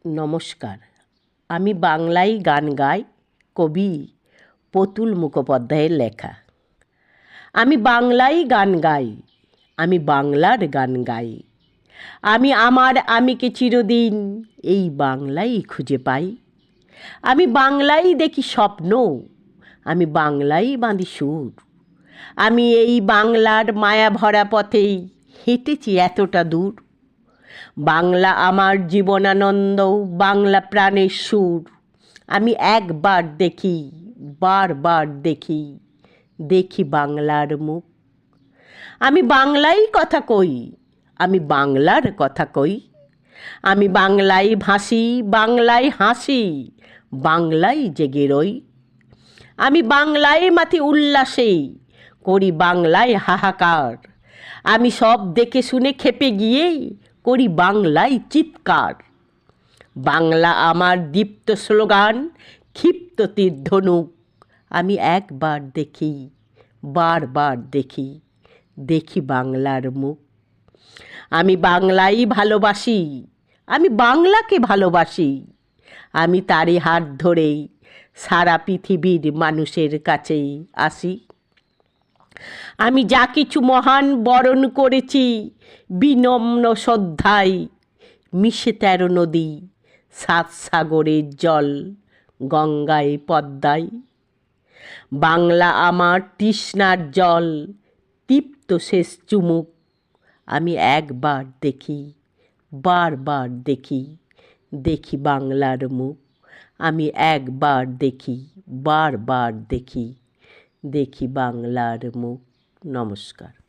নমস্কার। আমি বাংলায় গান গাই। কবি প্রতুল মুখোপাধ্যায়ের লেখা। আমি বাংলায় গান গাই, আমি বাংলার গান গাই। আমি আমার আমিকে চিরদিন এই বাংলাই খুঁজে পাই। আমি বাংলাই দেখি স্বপ্ন, আমি বাংলাই বাঁধি সুর। আমি এই বাংলার মায়া ভরা পথেই হেঁটেছি এতটা দূর। বাংলা আমার জীবনানন্দ, বাংলা প্রাণের সুর। আমি একবার দেখি, বারবার দেখি, দেখি বাংলার মুখ। আমি বাংলাই কথা কই, আমি বাংলার কথা কই। আমি বাংলায় ভাসি, বাংলায় হাসি, বাংলায় জেগে রই। আমি বাংলায় মাথি উল্লাসে, করি বাংলায় হাহাকার। আমি সব দেখে শুনে খেপে গিয়েই করি বাংলায় চিৎকার। বাংলা আমার দীপ্ত স্লোগান, ক্ষিপ্ত তীর ধনুক। আমি একবার দেখি, বারবার দেখি, দেখি বাংলার মুখ। আমি বাংলাই ভালোবাসি, আমি বাংলাকে ভালোবাসি। আমি তারই হাত ধরেই সারা পৃথিবীর মানুষের কাছেই আসি। আমি যা কিছু মহান বরণ করেছি বিনম্র শ্রদ্ধায়। মিশে 13 নদী, 7 সাগরের জল, গঙ্গায় পদ্মায়। বাংলা আমার তৃষ্ণার জল, তৃপ্ত শেষ চুমুক। আমি একবার দেখি, বারবার দেখি, দেখি বাংলার মুখ। আমি একবার দেখি, বারবার দেখি, দেখি বাংলার মুখ। নমস্কার।